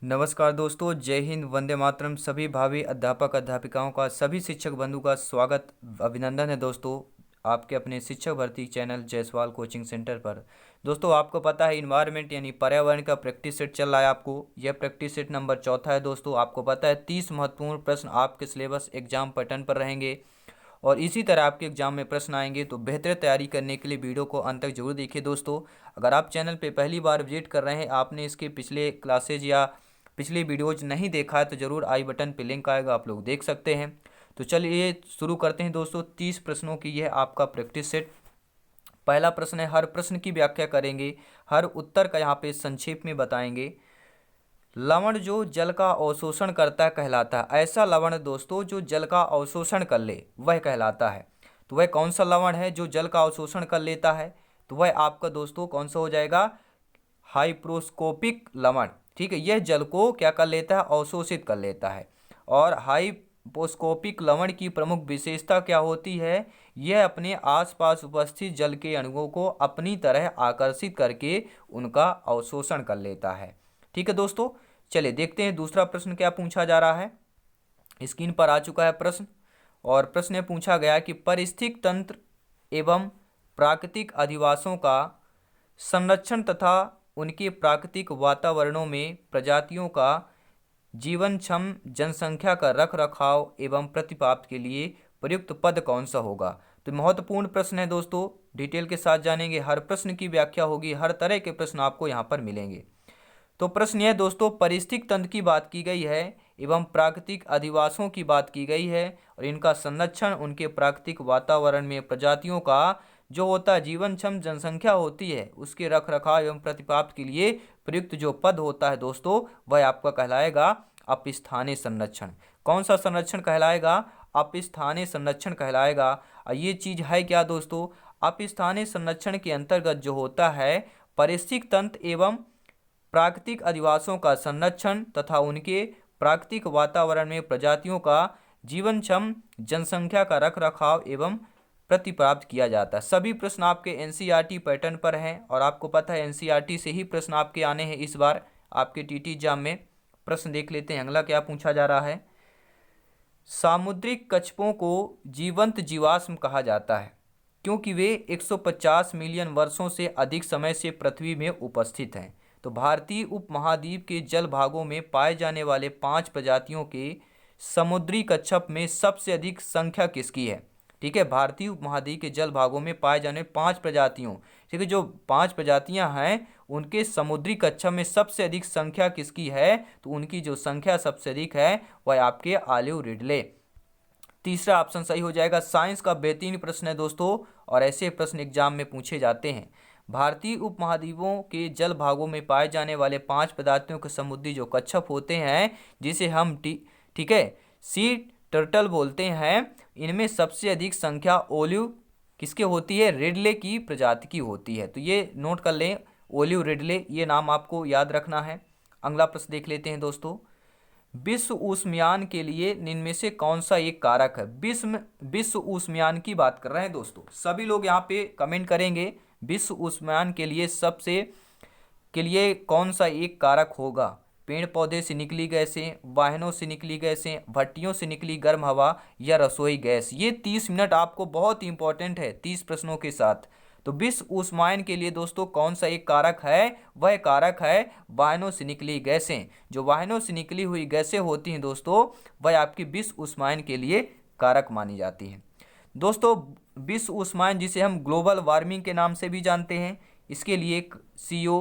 नमस्कार दोस्तों, जय हिंद, वंदे मातरम। सभी भावी अध्यापक अध्यापिकाओं का, सभी शिक्षक बंधु का स्वागत, अभिनंदन है दोस्तों आपके अपने शिक्षक भर्ती चैनल जायसवाल कोचिंग सेंटर पर। दोस्तों, आपको पता है इन्वायरमेंट यानी पर्यावरण का प्रैक्टिस सेट चल रहा है। आपको यह प्रैक्टिस सेट नंबर 4 है दोस्तों। आपको पता है 30 महत्वपूर्ण प्रश्न आपके सिलेबस एग्जाम पैटर्न पर रहेंगे और इसी तरह आपके एग्जाम में प्रश्न आएंगे। तो बेहतर तैयारी करने के लिए वीडियो को अंत तक जरूर देखिए दोस्तों। अगर आप चैनल पे पहली बार विजिट कर रहे हैं, आपने इसके पिछले क्लासेज या पिछली वीडियोज नहीं देखा है, तो ज़रूर आई बटन पे लिंक आएगा, आप लोग देख सकते हैं। तो चलिए शुरू करते हैं दोस्तों। 30 प्रश्नों की यह आपका प्रैक्टिस सेट। पहला प्रश्न है, हर प्रश्न की व्याख्या करेंगे, हर उत्तर का यहाँ पे संक्षेप में बताएंगे। लवण जो जल का अवशोषण करता है कहलाता है। ऐसा लवण दोस्तों जो जल का अवशोषण कर ले वह कहलाता है। तो वह कौन सा लवण है जो जल का अवशोषण कर लेता है? तो वह आपका दोस्तों कौन सा हो जाएगा? हाइप्रोस्कोपिक लवण। ठीक है, यह जल को क्या कर लेता है? अवशोषित कर लेता है। और हाइपोस्कोपिक लवण की प्रमुख विशेषता क्या होती है? यह अपने आसपास उपस्थित जल के अणुओं को अपनी तरह आकर्षित करके उनका अवशोषण कर लेता है। ठीक है दोस्तों, चलिए देखते हैं दूसरा प्रश्न क्या पूछा जा रहा है। स्क्रीन पर आ चुका है प्रश्न, और प्रश्न में पूछा गया कि पारिस्थितिक तंत्र एवं प्राकृतिक अधिवासों का संरक्षण तथा उनके प्राकृतिक वातावरणों में प्रजातियों का जीवनक्षम जनसंख्या का रख रखाव एवं प्रतिपादन के लिए प्रयुक्त पद कौन सा होगा? तो महत्वपूर्ण प्रश्न है दोस्तों, डिटेल के साथ जानेंगे। हर प्रश्न की व्याख्या होगी, हर तरह के प्रश्न आपको यहाँ पर मिलेंगे। तो प्रश्न यह दोस्तों, पारिस्थितिक तंत्र की बात की गई है एवं प्राकृतिक अधिवासों की बात की गई है और इनका संरक्षण, उनके प्राकृतिक वातावरण में प्रजातियों का जो होता है जीवनक्षम जनसंख्या होती है उसके रख रखाव एवं प्रतिपादन के लिए प्रयुक्त जो पद होता है दोस्तों, वह आपका कहलाएगा अपस्थानीय संरक्षण। कौन सा संरक्षण कहलाएगा? अपस्थानीय संरक्षण कहलाएगा। और ये चीज है क्या दोस्तों? अपस्थानीय संरक्षण के अंतर्गत जो होता है पारिस्थितिक तंत्र एवं प्राकृतिक अधिवासों का संरक्षण तथा उनके प्राकृतिक वातावरण में प्रजातियों का जीवनक्षम जनसंख्या का रखरखाव एवं प्रतिप्राप्त किया जाता है। सभी प्रश्न आपके एनसीईआरटी पैटर्न पर हैं और आपको पता है एनसीईआरटी से ही प्रश्न आपके आने हैं इस बार आपके टीटी एग्जाम में। प्रश्न देख लेते हैं, अगला क्या पूछा जा रहा है। सामुद्रिक कछुओं को जीवंत जीवाश्म कहा जाता है क्योंकि वे 150 मिलियन वर्षों से अधिक समय से पृथ्वी में उपस्थित हैं। तो भारतीय उपमहाद्वीप के जल भागों में पाए जाने वाले 5 प्रजातियों के समुद्री कच्छप में सबसे अधिक संख्या किसकी है? ठीक है, भारतीय उपमहाद्वीप के जल भागों में पाए जाने 5 प्रजातियों, ठीक है, जो 5 प्रजातियां हैं उनके समुद्री कच्छप में सबसे अधिक संख्या किसकी है? तो उनकी जो संख्या सबसे अधिक है वह आपके ऑलिव रिडले। तीसरा ऑप्शन सही हो जाएगा। साइंस का बेहतरीन प्रश्न है दोस्तों और ऐसे प्रश्न एग्जाम में पूछे जाते हैं। भारतीय उपमहाद्वीपों के जल भागों में पाए जाने वाले 5 प्रजातियों के समुद्री जो कच्छप होते हैं, जिसे हम ठीक है सी टर्टल बोलते हैं, इनमें सबसे अधिक संख्या ओलिव किसके होती है? रिडले की प्रजाति की होती है। तो ये नोट कर लें, ओलिव रिडले, ये नाम आपको याद रखना है। अगला प्रश्न देख लेते हैं दोस्तों। विश्व ऊष्मयान के लिए निम्न में से कौन सा एक कारक है? विश्व ऊष्मयान की बात कर रहे हैं दोस्तों। सभी लोग यहाँ पे कमेंट करेंगे विश्व ऊष्मयान के लिए कौन सा एक कारक होगा? पेड़ पौधे से निकली गैसें, वाहनों से निकली गैसें, भट्टियों से निकली गर्म हवा या रसोई गैस। ये 30 मिनट आपको बहुत इंपॉर्टेंट है 30 प्रश्नों के साथ। तो विश्व ऊष्मायन के लिए दोस्तों कौन सा एक कारक है? वह कारक है वाहनों से निकली गैसें। जो वाहनों से निकली हुई गैसें होती हैं दोस्तों, वह आपकी विश्व ऊष्मायन के लिए कारक मानी जाती हैं। दोस्तों, विश्व ऊष्मायन जिसे हम ग्लोबल वार्मिंग के नाम से भी जानते हैं, इसके लिए CO,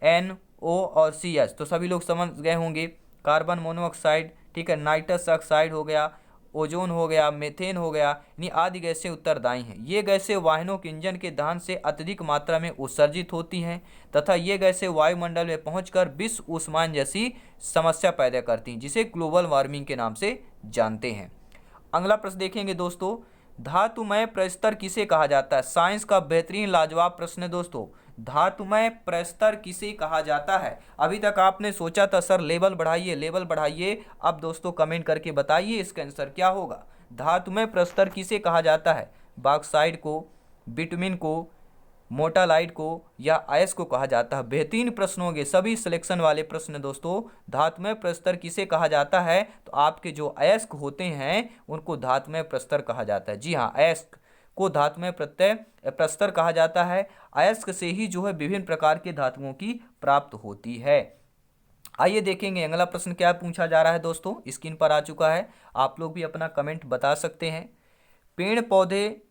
NO और CH तो सभी लोग समझ गए होंगे। कार्बन मोनोऑक्साइड, ठीक है, नाइट्रस ऑक्साइड हो गया, ओजोन हो गया, मीथेन हो गया, यानी आदि गैसें उत्तरदायी हैं। ये गैसें वाहनों के इंजन के दहन से अत्यधिक मात्रा में उत्सर्जित होती हैं तथा ये गैसें वायुमंडल में पहुंचकर विश्व ऊष्मायन जैसी समस्या पैदा करती हैं, जिसे ग्लोबल वार्मिंग के नाम से जानते हैं। अगला प्रश्न देखेंगे दोस्तों, धातुमय प्रस्तर किसे कहा जाता है? साइंस का बेहतरीन लाजवाब प्रश्न है दोस्तों। धातुमय प्रस्तर किसे कहा जाता है? अभी तक आपने सोचा था सर लेवल बढ़ाइए लेवल बढ़ाइए, अब दोस्तों कमेंट करके बताइए इसका आंसर क्या होगा। धातुमय प्रस्तर किसे कहा जाता है? बॉक्साइट को, बिटुमिन को, मोटा लाइट को या अयस्क को कहा जाता है? बेहतरीन प्रश्न होंगे सभी सिलेक्शन वाले प्रश्न दोस्तों। धात्मय प्रस्तर किसे कहा जाता है? तो आपके जो अयस्क होते हैं उनको धात्मय प्रस्तर कहा जाता है। जी हाँ, अयस्क को धात्मय प्रस्तर कहा जाता है। अयस्क से ही जो है विभिन्न प्रकार के धातुओं की प्राप्त होती है। आइए देखेंगे अगला प्रश्न क्या पूछा जा रहा है दोस्तों, स्क्रीन पर आ चुका है, आप लोग भी अपना कमेंट बता सकते हैं। पेड़ पौधे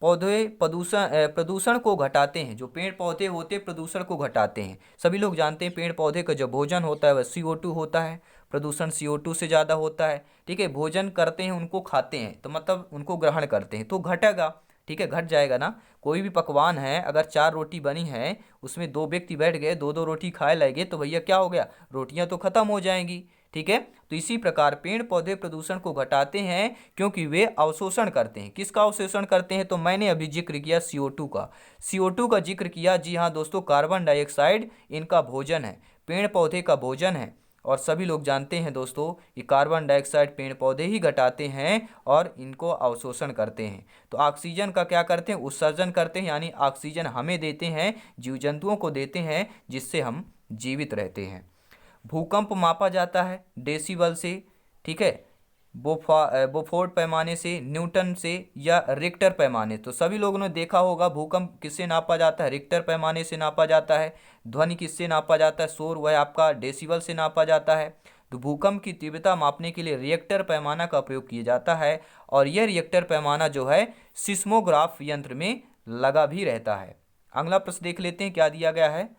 पौधे प्रदूषण को घटाते हैं। जो पेड़ पौधे होते हैं प्रदूषण को घटाते हैं। सभी लोग जानते हैं पेड़ पौधे का जो भोजन होता है वह CO2 होता है। प्रदूषण CO2 से ज़्यादा होता है। ठीक है, भोजन करते हैं उनको खाते हैं तो मतलब उनको ग्रहण करते हैं तो घटेगा। ठीक है, घट जाएगा ना। कोई भी पकवान है, अगर 4 रोटी बनी है, उसमें 2 व्यक्ति बैठ गए, 2-2 रोटी खाए लगे तो भैया क्या हो गया, रोटियां तो खत्म हो जाएंगी। ठीक है, तो इसी प्रकार पेड़ पौधे प्रदूषण को घटाते हैं क्योंकि वे अवशोषण करते हैं। किसका अवशोषण करते हैं? तो मैंने अभी जिक्र किया CO2 का। CO2 का जिक्र किया। जी हाँ दोस्तों, कार्बन डाइऑक्साइड इनका भोजन है, पेड़ पौधे का भोजन है। और सभी लोग जानते हैं दोस्तों कि कार्बन डाइऑक्साइड पेड़ पौधे ही घटाते हैं और इनको अवशोषण करते हैं। तो ऑक्सीजन का क्या करते हैं? उत्सर्जन करते हैं, यानी ऑक्सीजन हमें देते हैं, जीव जंतुओं को देते हैं, जिससे हम जीवित रहते हैं। भूकंप मापा जाता है डेसिबल से। ठीक है, बोफोर्ड पैमाने से, न्यूटन से या रिक्टर पैमाने। तो सभी लोगों ने देखा होगा भूकंप किससे नापा जाता है? रिक्टर पैमाने से नापा जाता है। ध्वनि किससे नापा जाता है? शोर, वह आपका डेसिबल से नापा जाता है। तो भूकंप की तीव्रता मापने के लिए रिएक्टर पैमाना का प्रयोग किया जाता है और यह रिएक्टर पैमाना जो है सिस्मोग्राफ यंत्र में लगा भी रहता है। अगला प्रश्न देख लेते हैं क्या दिया गया है।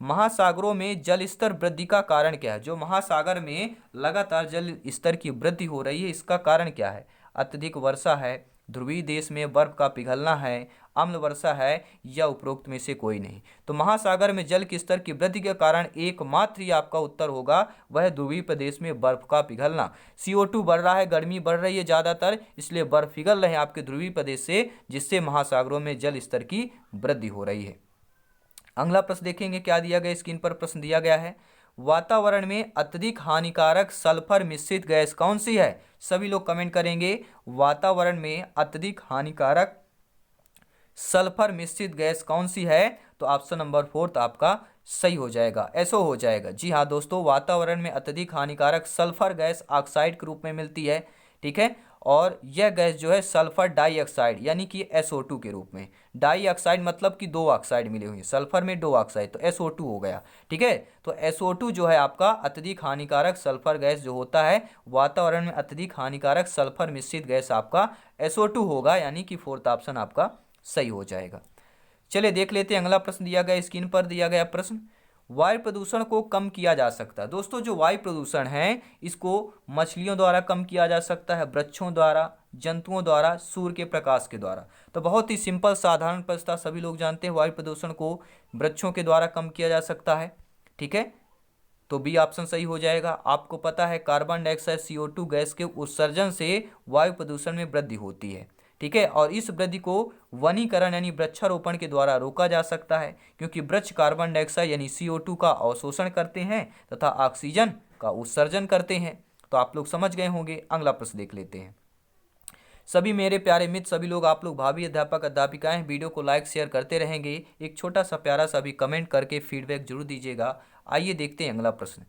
महासागरों में जल स्तर वृद्धि का कारण क्या है? जो महासागर में लगातार जल स्तर की वृद्धि हो रही है, इसका कारण क्या है? अत्यधिक वर्षा है, ध्रुवीय देश में बर्फ का पिघलना है, अम्ल वर्षा है, या उपरोक्त में से कोई नहीं। तो महासागर में जल के स्तर की वृद्धि के कारण एकमात्र ही आपका उत्तर होगा वह ध्रुवीय प्रदेश में बर्फ का पिघलना। CO2 बढ़ रहा है, गर्मी बढ़ रही है ज़्यादातर, इसलिए बर्फ पिघल रहे हैं आपके ध्रुवीय प्रदेश से, जिससे महासागरों में जल स्तर की वृद्धि हो रही है। अगला प्रश्न देखेंगे क्या दिया गया, स्क्रीन पर प्रश्न दिया गया है। वातावरण में अत्यधिक हानिकारक सल्फर मिश्रित गैस कौन सी है? सभी लोग कमेंट करेंगे। वातावरण में अत्यधिक हानिकारक सल्फर मिश्रित गैस कौन सी है? तो ऑप्शन नंबर 4 आपका सही हो जाएगा, ऐसो हो जाएगा। जी हाँ दोस्तों, वातावरण में अत्यधिक हानिकारक सल्फर गैस ऑक्साइड के रूप में मिलती है। ठीक है, और यह गैस जो है सल्फर डाइऑक्साइड यानी कि SO2 के रूप में। डाइऑक्साइड मतलब कि 2 ऑक्साइड मिले हुए हैं, सल्फर में 2 ऑक्साइड तो SO2 हो गया। ठीक है, तो SO2 जो है आपका अत्यधिक हानिकारक सल्फर गैस जो होता है, वातावरण में अत्यधिक हानिकारक सल्फर मिश्रित गैस आपका SO2 होगा, यानी कि 4th ऑप्शन आपका सही हो जाएगा। चलिए देख लेते हैं अगला प्रश्न दिया गया, स्क्रीन पर दिया गया प्रश्न। वायु प्रदूषण को कम किया जा सकता है। दोस्तों जो वायु प्रदूषण है इसको मछलियों द्वारा कम किया जा सकता है, वृक्षों द्वारा, जंतुओं द्वारा, सूर्य के प्रकाश के द्वारा। तो बहुत ही सिंपल साधारण प्रश्न था, सभी लोग जानते हैं वायु प्रदूषण को वृक्षों के द्वारा कम किया जा सकता है। ठीक है, तो बी ऑप्शन सही हो जाएगा। आपको पता है कार्बन डाइऑक्साइड CO2 गैस के उत्सर्जन से वायु प्रदूषण में वृद्धि होती है। ठीक है, और इस वृद्धि को वनीकरण यानी वृक्षारोपण के द्वारा रोका जा सकता है, क्योंकि वृक्ष कार्बन डाइऑक्साइड यानी CO2 का अवशोषण करते हैं तथा ऑक्सीजन का उत्सर्जन करते हैं। तो आप लोग समझ गए होंगे। अगला प्रश्न देख लेते हैं। सभी मेरे प्यारे मित्र, सभी लोग, आप लोग भावी अध्यापक अध्यापिकाएं, वीडियो को लाइक शेयर करते रहेंगे, एक छोटा सा प्यारा सा भी कमेंट करके फीडबैक जरूर दीजिएगा। आइए देखते हैं अगला प्रश्न।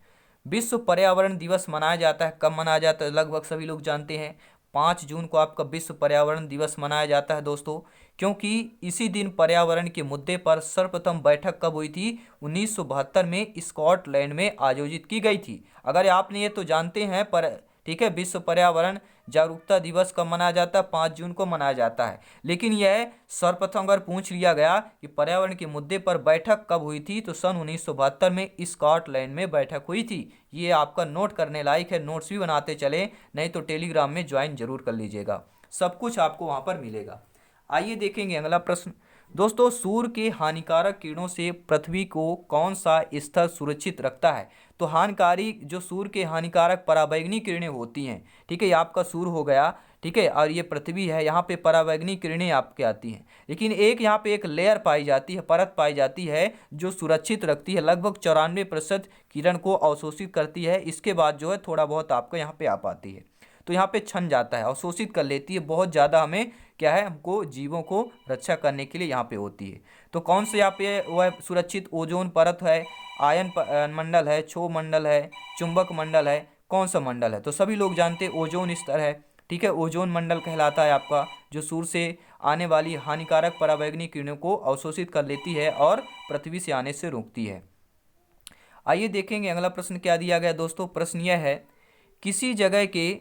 विश्व पर्यावरण दिवस मनाया जाता है, कब मनाया जाता है? लगभग सभी लोग जानते हैं 5 जून को आपका विश्व पर्यावरण दिवस मनाया जाता है दोस्तों, क्योंकि इसी दिन पर्यावरण के मुद्दे पर सर्वप्रथम बैठक कब हुई थी? 1972 में स्कॉटलैंड में आयोजित की गई थी। अगर आपने ये तो जानते हैं, पर ठीक है, विश्व पर्यावरण जागरूकता दिवस कब मनाया जाता है? 5 जून को मनाया जाता है। लेकिन यह सर्वप्रथम अगर पूछ लिया गया कि पर्यावरण के मुद्दे पर बैठक कब हुई थी, तो सन 1972 में स्कॉटलैंड में बैठक हुई थी। ये आपका नोट करने लायक है, नोट्स भी बनाते चले, नहीं तो टेलीग्राम में ज्वाइन जरूर कर लीजिएगा, सब कुछ आपको वहाँ पर मिलेगा। आइए देखेंगे अगला प्रश्न। दोस्तों सूर्य के हानिकारक किरणों से पृथ्वी को कौन सा स्तर सुरक्षित रखता है? तो हानिकारी जो सूर्य के हानिकारक पराबैंगनी किरणें होती हैं, ठीक है, ये आपका सूर्य हो गया, ठीक है, और ये पृथ्वी है, यहाँ पे पराबैंगनी किरणें आपके आती हैं। लेकिन एक यहाँ पे एक लेयर पाई जाती है, परत पाई जाती है जो सुरक्षित रखती है, लगभग 94% किरण को अवशोषित करती है। इसके बाद जो है थोड़ा बहुत आपको यहाँ पे आ पाती है। तो यहाँ पे छन जाता है, अवशोषित कर लेती है। बहुत ज़्यादा हमें क्या है, हमको जीवों को रक्षा करने के लिए यहाँ पे होती है। तो कौन से यहाँ पे वह सुरक्षित ओजोन परत है, आयन मंडल है, क्षोभ मंडल है, चुंबक मंडल है, कौन सा मंडल है? तो सभी लोग जानते हैं ओजोन स्तर है। ठीक है, ओजोन मंडल कहलाता है आपका, जो सूर्य से आने वाली हानिकारक पराबैंगनी किरणों को अवशोषित कर लेती है और पृथ्वी से आने से रोकती है। आइए देखेंगे अगला प्रश्न क्या दिया गया दोस्तों। प्रश्न यह है, किसी जगह के,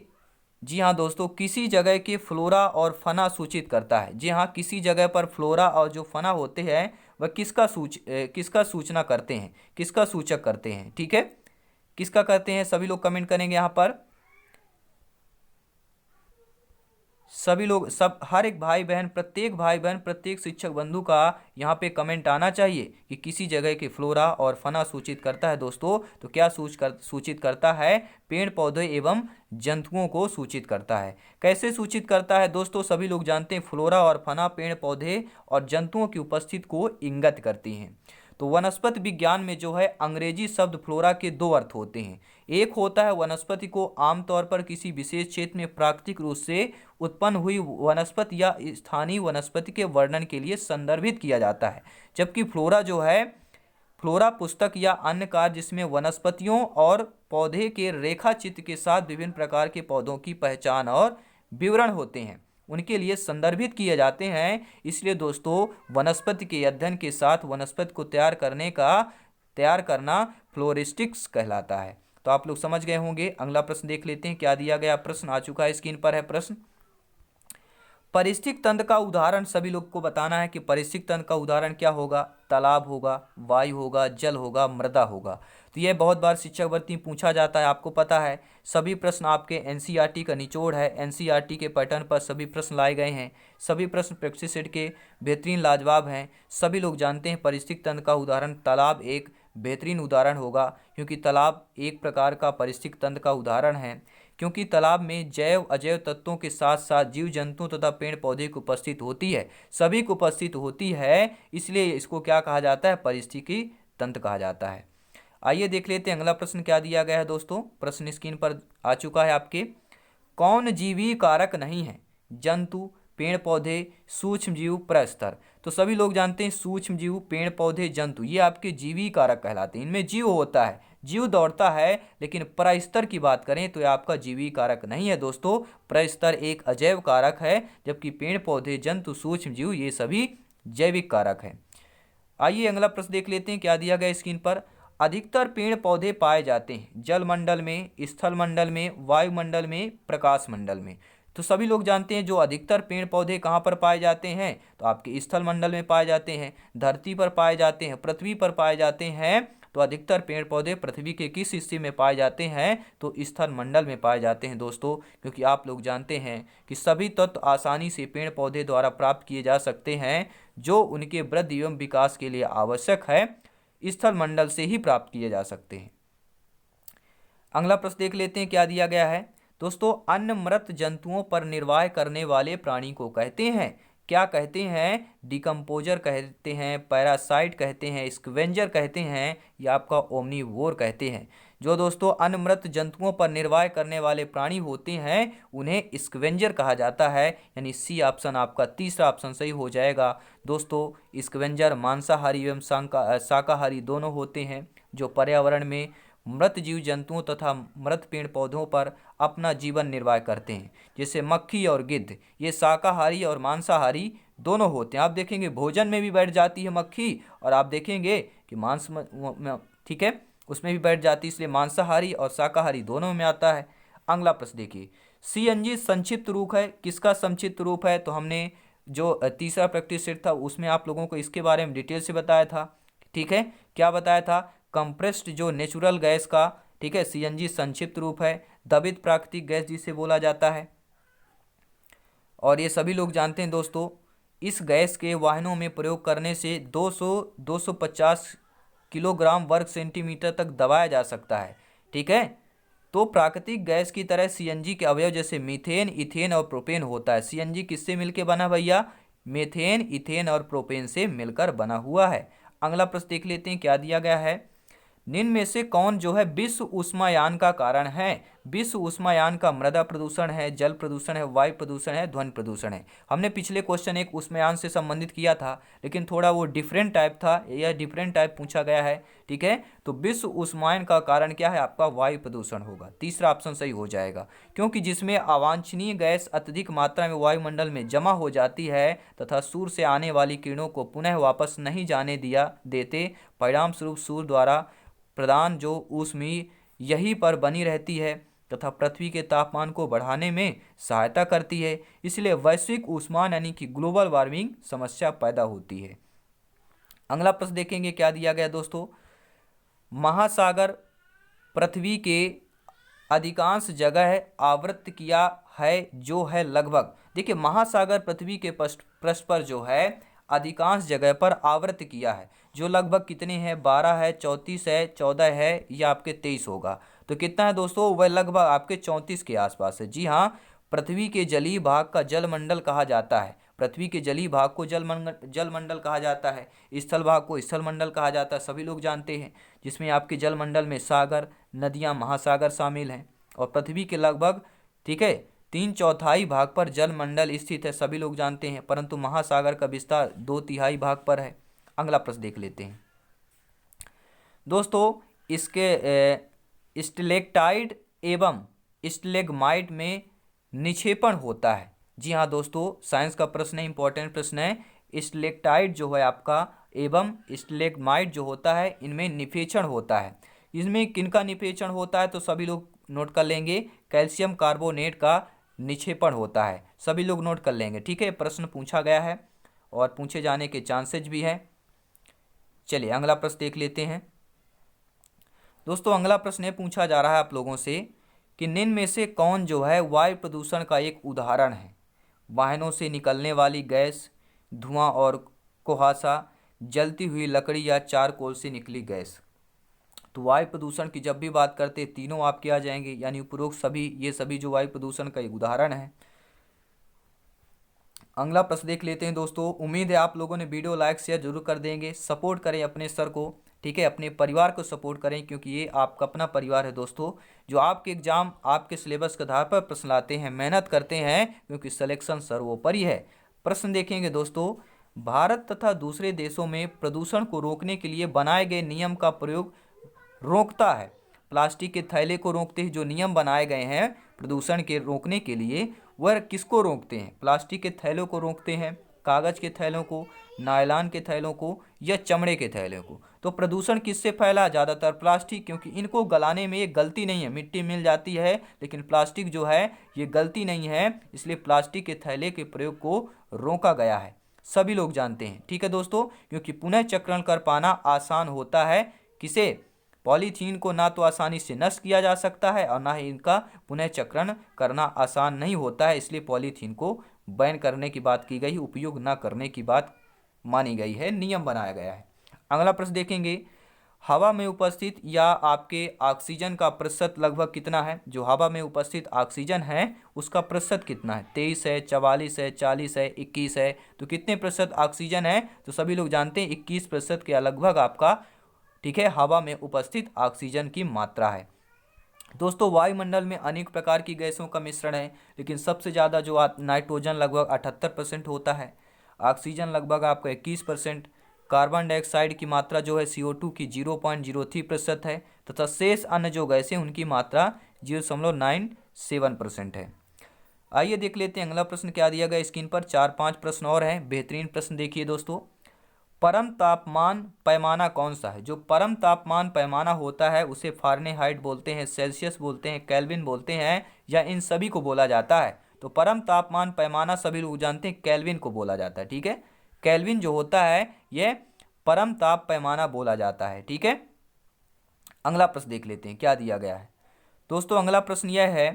जी हाँ दोस्तों, किसी जगह के फ्लोरा और फना सूचित करता है। जी हाँ, किसी जगह पर फ्लोरा और जो फना होते हैं वह किसका सूचना करते हैं, किसका सूचक करते हैं? ठीक है, किसका करते हैं? सभी लोग कमेंट करेंगे यहाँ पर। सभी लोग, सब, हर एक भाई बहन, प्रत्येक शिक्षक बंधु का यहाँ पे कमेंट आना चाहिए कि किसी जगह के फ्लोरा और फना सूचित करता है दोस्तों। तो क्या सूचित करता है? पेड़ पौधे एवं जंतुओं को सूचित करता है। कैसे सूचित करता है दोस्तों? सभी लोग जानते हैं फ्लोरा और फना पेड़ पौधे और जंतुओं की उपस्थिति को इंगित करती हैं। तो वनस्पति विज्ञान में जो है अंग्रेजी शब्द फ्लोरा के दो अर्थ होते हैं। एक होता है वनस्पति को आमतौर पर किसी विशेष क्षेत्र में प्राकृतिक रूप से उत्पन्न हुई वनस्पति या स्थानीय वनस्पति के वर्णन के लिए संदर्भित किया जाता है, जबकि फ्लोरा जो है, फ्लोरा पुस्तक या अन्य कार्य जिसमें वनस्पतियों और पौधे के रेखा चित्र के साथ विभिन्न प्रकार के पौधों की पहचान और विवरण होते हैं, उनके लिए संदर्भित किए जाते हैं। इसलिए दोस्तों वनस्पति के अध्ययन के साथ वनस्पति को तैयार करना फ्लोरिस्टिक्स कहलाता है। तो आप लोग समझ गए होंगे। अगला प्रश्न देख लेते हैं क्या दिया गया। प्रश्न आ चुका है, स्क्रीन पर है प्रश्न। परिस्थितिक तंत्र का उदाहरण सभी लोग को बताना है कि परिस्थितिक तंत्र का उदाहरण क्या होगा। तालाब होगा, वायु होगा, जल होगा, मृदा होगा। तो यह बहुत बार शिक्षक भर्ती पूछा जाता है, आपको पता है। सभी प्रश्न आपके एनसीईआरटी का निचोड़ है। एनसीईआरटी के पैटर्न पर सभी प्रश्न लाए गए हैं। सभी प्रश्न प्रैक्टिस सेट के बेहतरीन लाजवाब हैं। सभी लोग जानते हैं परिस्थितिक तंत्र का उदाहरण तालाब एक बेहतरीन उदाहरण होगा, क्योंकि तालाब एक प्रकार का परिस्थितिक तंत्र का उदाहरण है, क्योंकि तालाब में जैव अजैव तत्वों के साथ साथ जीव जंतु तथा पेड़ पौधे की उपस्थित होती है, सभी की उपस्थित होती है, इसलिए इसको क्या कहा जाता है? पारिस्थितिकी तंत्र कहा जाता है। आइए देख लेते हैं अगला प्रश्न क्या दिया गया है दोस्तों। प्रश्न स्क्रीन पर आ चुका है आपके। कौन जीवी कारक नहीं है? जंतु, पेड़ पौधे, सूक्ष्म जीव, प्रस्तर। तो सभी लोग जानते हैं सूक्ष्म जीव, पेड़ पौधे, जंतु ये आपके जीवी कारक कहलाते हैं। इनमें जीव होता है, जीव दौड़ता है, लेकिन प्रस्तर की बात करें तो ये आपका जीवी कारक नहीं है दोस्तों। प्रस्तर एक अजैव कारक है, जबकि पेड़ पौधे, जंतु, सूक्ष्म जीव ये सभी जैविक कारक हैं। आइए अगला प्रश्न देख लेते हैं क्या दिया गया स्क्रीन पर। अधिकतर पेड़ पौधे पाए जाते हैं जल मंडल में, स्थल मंडल में, वायुमंडल में, प्रकाश मंडल में। तो सभी लोग जानते हैं जो अधिकतर पेड़ पौधे कहाँ पर पाए जाते हैं, तो आपके स्थल मंडल में पाए जाते हैं, धरती पर पाए जाते हैं, पृथ्वी पर पाए जाते हैं। तो अधिकतर पेड़ पौधे पृथ्वी के किस हिस्से में पाए जाते हैं? तो स्थल मंडल में पाए जाते हैं दोस्तों, क्योंकि आप लोग जानते हैं कि सभी तत्व आसानी से पेड़ पौधे द्वारा प्राप्त किए जा सकते हैं, जो उनके वृद्धि एवं विकास के लिए आवश्यक है, स्थल मंडल से ही प्राप्त किए जा सकते हैं। अगला प्रश्न देख लेते हैं क्या दिया गया है दोस्तों। अन्य मृत जंतुओं पर निर्वाह करने वाले प्राणी को कहते हैं, क्या कहते हैं? डिकम्पोजर कहते हैं, पैरासाइट कहते हैं, स्कवेंजर कहते हैं, या आपका ओमनीवोर कहते हैं। जो दोस्तों अन्य मृत जंतुओं पर निर्वाह करने वाले प्राणी होते हैं उन्हें स्कवेंजर कहा जाता है, यानी सी ऑप्शन आपका तीसरा ऑप्शन सही हो जाएगा दोस्तों। स्कवेंजर मांसाहारी एवं शाकाहारी दोनों होते हैं, जो पर्यावरण में मृत जीव जंतुओं तथा मृत पेड़ पौधों पर अपना जीवन निर्वाह करते हैं। जैसे मक्खी और गिद्ध, ये शाकाहारी और मांसाहारी दोनों होते हैं। आप देखेंगे भोजन में भी बैठ जाती है मक्खी, और आप देखेंगे कि मांस में, ठीक है, उसमें भी बैठ जाती है, इसलिए मांसाहारी और शाकाहारी दोनों में आता है। अगला प्रश्न देखिए, सीएनजी संक्षिप्त रूप है, किसका संक्षिप्त रूप है? तो हमने जो तीसरा प्रैक्टिस सेट था उसमें आप लोगों को इसके बारे में डिटेल से बताया था। ठीक है, क्या बताया था? कंप्रेस्ड जो नेचुरल गैस का, ठीक है, सीएनजी संक्षिप्त रूप है। दबित प्राकृतिक गैस जिसे बोला जाता है, और ये सभी लोग जानते हैं दोस्तों, इस गैस के वाहनों में प्रयोग करने से 250 किलोग्राम वर्ग सेंटीमीटर तक दबाया जा सकता है। ठीक है, तो प्राकृतिक गैस की तरह सीएनजी के अवयव जैसे मीथेन, इथेन और प्रोपेन होता है। सीएनजी किससे मिलकर बना भैया? मीथेन, इथेन और प्रोपेन से मिलकर बना हुआ है। अगला प्रश्न देख लेते हैं क्या दिया गया है। निम्न में से कौन जो है विश्व उष्मायान का कारण है? विश्व उष्मायान का मृदा प्रदूषण है, जल प्रदूषण है, वायु प्रदूषण है, ध्वनि प्रदूषण है। हमने पिछले क्वेश्चन एक उष्मायान से संबंधित किया था, लेकिन थोड़ा वो डिफरेंट टाइप था, यह डिफरेंट टाइप पूछा गया है। ठीक है, तो विश्व उष्मायन का कारण क्या है? आपका वायु प्रदूषण होगा। तीसरा ऑप्शन सही हो जाएगा, क्योंकि जिसमें अवांछनीय गैस अत्यधिक मात्रा में वायुमंडल में जमा हो जाती है तथा सूर्य से आने वाली किरणों को पुनः वापस नहीं जाने दिया देते, परिणाम स्वरूप सूर्य द्वारा प्रदान जो ऊष्मीय यहीं पर बनी रहती है तथा पृथ्वी के तापमान को बढ़ाने में सहायता करती है। इसलिए वैश्विक ऊष्मान यानी कि ग्लोबल वार्मिंग समस्या पैदा होती है। अगला प्रश्न देखेंगे क्या दिया गया दोस्तों। महासागर पृथ्वी के अधिकांश जगह आवृत किया है जो है लगभग। देखिए, महासागर पृथ्वी के पृष्ठ पर जो है अधिकांश जगह पर आवृत किया है, जो लगभग कितने हैं? 12 है, 34 है, 14 है, या आपके 23 होगा। तो कितना है दोस्तों? वह लगभग आपके 34 के आसपास है। जी हाँ, पृथ्वी के जलीय भाग का जलमंडल कहा जाता है। पृथ्वी के जलीय भाग को जलमंडल कहा जाता है, स्थल भाग को स्थलमंडल कहा जाता है, सभी लोग जानते हैं। जिसमें आपके जलमंडल में सागर, नदियां, महासागर शामिल हैं। और पृथ्वी के लगभग, ठीक है, 3/4 भाग पर जलमंडल स्थित है, सभी लोग जानते हैं, परंतु महासागर का विस्तार 2/3 भाग पर है। अगला प्रश्न देख लेते हैं दोस्तों। इसके स्टेलेक्टाइट एवं स्टेलेग्माइट में निक्षेपण होता है। जी हाँ दोस्तों, साइंस का प्रश्न है, इंपॉर्टेंट प्रश्न है। स्टेलेक्टाइट जो है आपका एवं स्टेलेग्माइट जो होता है, इनमें निक्षेपण होता है। इसमें किनका निक्षेपण होता है? तो सभी लोग नोट कर लेंगे, कैल्शियम कार्बोनेट का निक्षेपण होता है, सभी लोग नोट कर लेंगे। ठीक है, प्रश्न पूछा गया है और पूछे जाने के चांसेज भी है। चलिए अगला प्रश्न देख लेते हैं दोस्तों। अगला प्रश्न ये पूछा जा रहा है आप लोगों से कि निम्न में से कौन जो है वायु प्रदूषण का एक उदाहरण है? वाहनों से निकलने वाली गैस, धुआं और कुहासा, जलती हुई लकड़ी या चारकोल से निकली गैस। तो वायु प्रदूषण की जब भी बात करते हैं, तीनों आपके आ जाएंगे, यानी उपरोक्त सभी, ये सभी जो वायु प्रदूषण का एक उदाहरण है। अगला प्रश्न देख लेते हैं दोस्तों। उम्मीद है आप लोगों ने वीडियो लाइक शेयर जरूर कर देंगे। सपोर्ट करें अपने सर को, ठीक है, अपने परिवार को सपोर्ट करें, क्योंकि ये आपका अपना परिवार है दोस्तों, जो आपके एग्जाम आपके सिलेबस के आधार पर प्रश्न लाते हैं, मेहनत करते हैं, क्योंकि सिलेक्शन सर्वोपरि है। प्रश्न देखेंगे दोस्तों। भारत तथा दूसरे देशों में प्रदूषण को रोकने के लिए बनाए गए नियम का प्रयोग रोकता है। प्लास्टिक के थैले को रोकते हैं, जो नियम बनाए गए हैं प्रदूषण के रोकने के लिए, वह किसको रोकते हैं? प्लास्टिक के थैलों को रोकते हैं, कागज के थैलों को, नायलॉन के थैलों को, या चमड़े के थैलों को। तो प्रदूषण किससे फैला? ज़्यादातर प्लास्टिक, क्योंकि इनको गलाने में ये गलती नहीं है, मिट्टी मिल जाती है, लेकिन प्लास्टिक जो है ये गलती नहीं है, इसलिए प्लास्टिक के थैले के प्रयोग को रोका गया है, सभी लोग जानते हैं। ठीक है दोस्तों, क्योंकि पुनः चक्रण कर पाना आसान होता है। किसे? पॉलीथीन को ना तो आसानी से नष्ट किया जा सकता है और ना ही इनका पुनः चक्रण करना आसान नहीं होता है, इसलिए पॉलीथीन को बैन करने की बात की गई, उपयोग ना करने की बात मानी गई है, नियम बनाया गया है। अगला प्रश्न देखेंगे। हवा में उपस्थित या आपके ऑक्सीजन का प्रतिशत लगभग कितना है? जो हवा में उपस्थित ऑक्सीजन है उसका प्रतिशत कितना है? 23 है, 44 है, 40 है, 21 है। तो कितने प्रतिशत ऑक्सीजन है? तो सभी लोग जानते हैं 21% के लगभग आपका, ठीक है, हवा में उपस्थित ऑक्सीजन की मात्रा है। दोस्तों, वायुमंडल में अनेक प्रकार की गैसों का मिश्रण है, लेकिन सबसे ज़्यादा जो नाइट्रोजन लगभग 78% होता है, ऑक्सीजन लगभग आपका 21%, कार्बन डाइऑक्साइड की मात्रा जो है CO2 की 0.03% है, तथा शेष अन्य जो गैसें उनकी मात्रा 0.97% है। आइए देख लेते हैं अगला प्रश्न क्या दिया गया स्क्रीन पर। 4-5 प्रश्न और हैं, बेहतरीन प्रश्न देखिए दोस्तों। परम तापमान पैमाना कौन सा है? जो परम तापमान पैमाना होता है उसे फारेनहाइट बोलते हैं, सेल्सियस बोलते हैं, केल्विन बोलते हैं, या इन सभी को बोला जाता है? तो परम तापमान पैमाना सभी लोग जानते हैं केल्विन को बोला जाता है। ठीक है, केल्विन जो होता है यह परम ताप पैमाना बोला जाता है। ठीक है, अगला प्रश्न देख लेते हैं क्या दिया गया है दोस्तों। अगला प्रश्न यह है,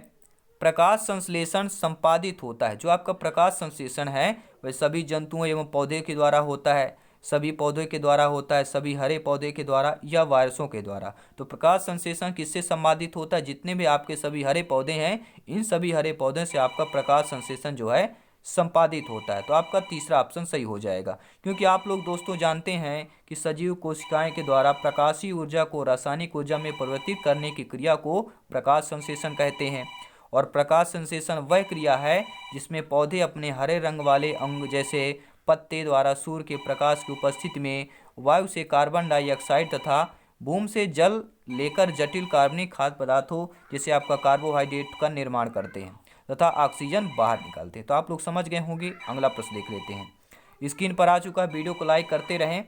प्रकाश संश्लेषण संपादित होता है। जो आपका प्रकाश संश्लेषण है वह सभी जंतुओं एवं पौधे के द्वारा होता है, सभी पौधे के द्वारा होता है, सभी हरे पौधे के द्वारा या वायरसों के द्वारा। तो प्रकाश संश्लेषण किससे संपादित होता है? जितने भी आपके सभी हरे पौधे हैं, इन सभी हरे पौधों से आपका प्रकाश संश्लेषण जो है संपादित होता है। तो आपका तीसरा ऑप्शन सही हो जाएगा, क्योंकि आप लोग दोस्तों जानते हैं कि सजीव कोशिकाएं के द्वारा प्रकाशीय ऊर्जा को रासायनिक ऊर्जा में परिवर्तित करने की क्रिया को प्रकाश संश्लेषण कहते हैं। और प्रकाश संश्लेषण वह क्रिया है जिसमें पौधे अपने हरे रंग वाले अंग जैसे पत्ते द्वारा सूर्य के प्रकाश की उपस्थिति में वायु से कार्बन डाइऑक्साइड तथा भूमि से जल लेकर जटिल कार्बनिक खाद्य पदार्थों जैसे आपका कार्बोहाइड्रेट का निर्माण करते हैं तथा ऑक्सीजन बाहर निकालते हैं। तो आप लोग समझ गए होंगे। अगला प्रश्न देख लेते हैं। स्क्रीन पर आ चुका है, वीडियो को लाइक करते रहें।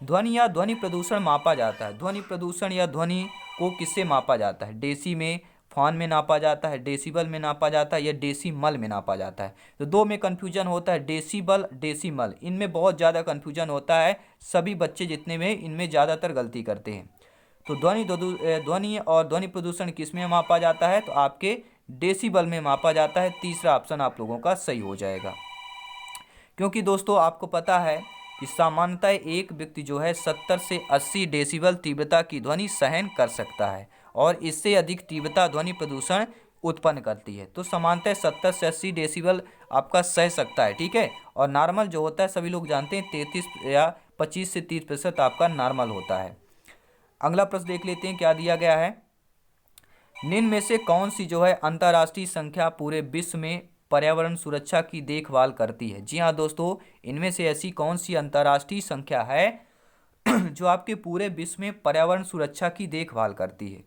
ध्वनि या ध्वनि प्रदूषण मापा जाता है। ध्वनि प्रदूषण या ध्वनि को किससे मापा जाता है? डेसी में, फान में नापा जाता है, डेसिबल में नापा जाता है या डेसीमल में नापा जाता है? तो दो में कन्फ्यूजन होता है, डेसिबल डेसीमल, इनमें बहुत ज़्यादा कन्फ्यूजन होता है। सभी बच्चे जितने में इनमें ज़्यादातर गलती करते हैं। तो ध्वनि और ध्वनि प्रदूषण किस में मापा जाता है? तो आपके डेसिबल में मापा जाता है। तीसरा ऑप्शन आप लोगों का सही हो जाएगा, क्योंकि दोस्तों आपको पता है कि सामान्यतः एक व्यक्ति जो है 70 से 80 डेसिबल तीव्रता की ध्वनि सहन कर सकता है और इससे अधिक तीव्रता ध्वनि प्रदूषण उत्पन्न करती है। तो सामान्यतः 70 से 80 डेसिबल आपका सह सकता है, ठीक है। और नॉर्मल जो होता है सभी लोग जानते हैं 33 या 25 से 30% आपका नॉर्मल होता है। अगला प्रश्न देख लेते हैं क्या दिया गया है। निम्न में से कौन सी जो है अंतर्राष्ट्रीय संख्या पूरे विश्व में पर्यावरण सुरक्षा की देखभाल करती है? जी हाँ दोस्तों, इनमें से ऐसी कौन सी अंतर्राष्ट्रीय संख्या है जो आपके पूरे विश्व में पर्यावरण सुरक्षा की देखभाल करती है?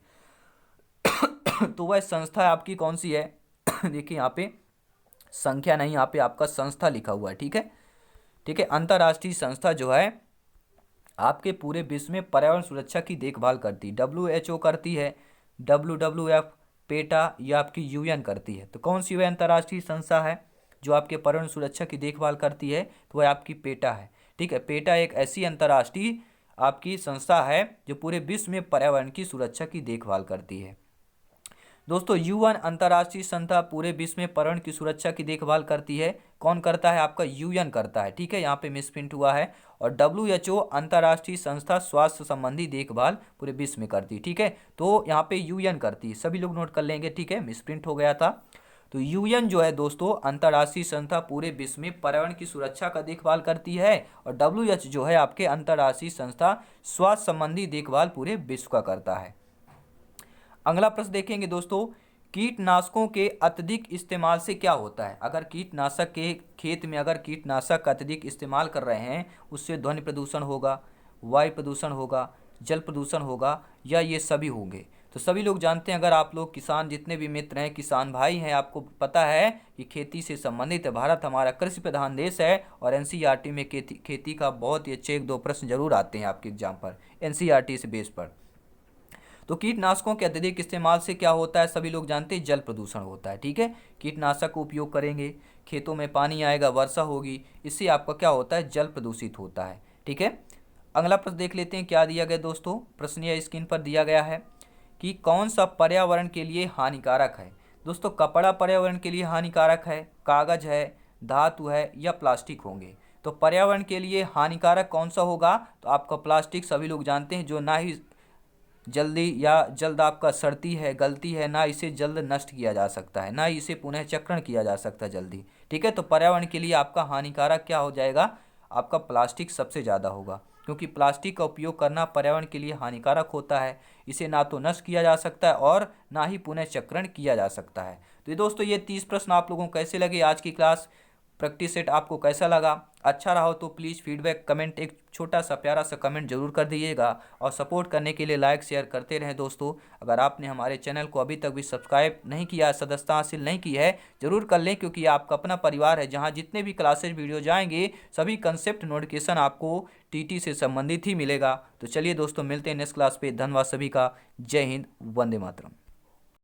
तो वह संस्था आपकी कौन सी है? देखिए यहाँ पे संख्या नहीं, यहाँ पे आपका संस्था लिखा हुआ है, ठीक है। ठीक है, अंतर्राष्ट्रीय संस्था जो है आपके पूरे विश्व में पर्यावरण सुरक्षा की देखभाल करती है। WHO करती है, WWF, पेटा या आपकी UN करती है। तो कौन सी वह अंतर्राष्ट्रीय संस्था है जो आपके पर्यावरण सुरक्षा की देखभाल करती है? तो वह आपकी पेटा है, ठीक है। पेटा एक ऐसी अंतर्राष्ट्रीय आपकी संस्था है जो पूरे विश्व में पर्यावरण की सुरक्षा की देखभाल करती है। दोस्तों UN अंतर्राष्ट्रीय संस्था पूरे विश्व में पर्यावरण की सुरक्षा की देखभाल करती है। कौन करता है? आपका UN करता है, ठीक है। यहाँ पे मिसप्रिंट हुआ है। और WHO अंतर्राष्ट्रीय संस्था स्वास्थ्य संबंधी देखभाल पूरे विश्व में करती है, ठीक है। तो यहाँ पे UN करती है, सभी लोग नोट कर लेंगे, ठीक है। मिसप्रिंट हो गया था। तो UN जो है दोस्तों अंतर्राष्ट्रीय संस्था पूरे विश्व में पर्यावरण की सुरक्षा का देखभाल करती है और WHO जो है आपके अंतर्राष्ट्रीय संस्था स्वास्थ्य संबंधी देखभाल पूरे विश्व का करता है। अगला प्रश्न देखेंगे दोस्तों, कीटनाशकों के अत्यधिक इस्तेमाल से क्या होता है? अगर कीटनाशक के खेत में अगर कीटनाशक का अत्यधिक इस्तेमाल कर रहे हैं, उससे ध्वनि प्रदूषण होगा, वायु प्रदूषण होगा, जल प्रदूषण होगा या ये सभी होंगे? तो सभी लोग जानते हैं, अगर आप लोग किसान जितने भी मित्र हैं, किसान भाई हैं, आपको पता है कि खेती से संबंधित है। भारत हमारा कृषि प्रधान देश है और NCERT में खेती का बहुत ही अच्छे 1-2 प्रश्न जरूर आते हैं आपके एग्जाम पर, NCERT से बेस पर। तो कीटनाशकों के अत्यधिक इस्तेमाल से क्या होता है? सभी लोग जानते हैं जल प्रदूषण होता है, ठीक है। कीटनाशक का उपयोग करेंगे, खेतों में पानी आएगा, वर्षा होगी, इससे आपका क्या होता है? जल प्रदूषित होता है, ठीक है। अगला प्रश्न देख लेते हैं क्या दिया गया दोस्तों। प्रश्न यह स्क्रीन पर दिया गया है कि कौन सा पर्यावरण के लिए हानिकारक है? दोस्तों कपड़ा पर्यावरण के लिए हानिकारक है, कागज है, धातु है या प्लास्टिक होंगे? तो पर्यावरण के लिए हानिकारक कौन सा होगा? तो आपका प्लास्टिक, सभी लोग जानते हैं, जो ना ही जल्द आपका सड़ती है, गलती है, ना इसे जल्द नष्ट किया जा सकता है, ना इसे पुनः चक्रण किया जा सकता जल्दी, ठीक है। तो पर्यावरण के लिए आपका हानिकारक क्या हो जाएगा? आपका प्लास्टिक सबसे ज़्यादा होगा, क्योंकि प्लास्टिक का उपयोग करना पर्यावरण के लिए हानिकारक होता है। इसे ना तो नष्ट किया जा सकता है और ना ही पुनः चक्रण किया जा सकता है। तो ये दोस्तों ये 30 प्रश्न आप लोगों को कैसे लगे? आज की क्लास प्रैक्टिस सेट आपको कैसा लगा? अच्छा रहा हो तो प्लीज़ फीडबैक कमेंट, एक छोटा सा प्यारा सा कमेंट जरूर कर दीजिएगा और सपोर्ट करने के लिए लाइक शेयर करते रहें दोस्तों। अगर आपने हमारे चैनल को अभी तक भी सब्सक्राइब नहीं किया, सदस्यता हासिल नहीं की है, ज़रूर कर लें, क्योंकि आपका अपना परिवार है जहां जितने भी क्लासेज वीडियो जाएंगे सभी कंसेप्ट नोटिफिकेशन आपको TT से संबंधित ही मिलेगा। तो चलिए दोस्तों मिलते हैं नेक्स्ट क्लास पे। धन्यवाद सभी का। जय हिंद, वंदे मातरम।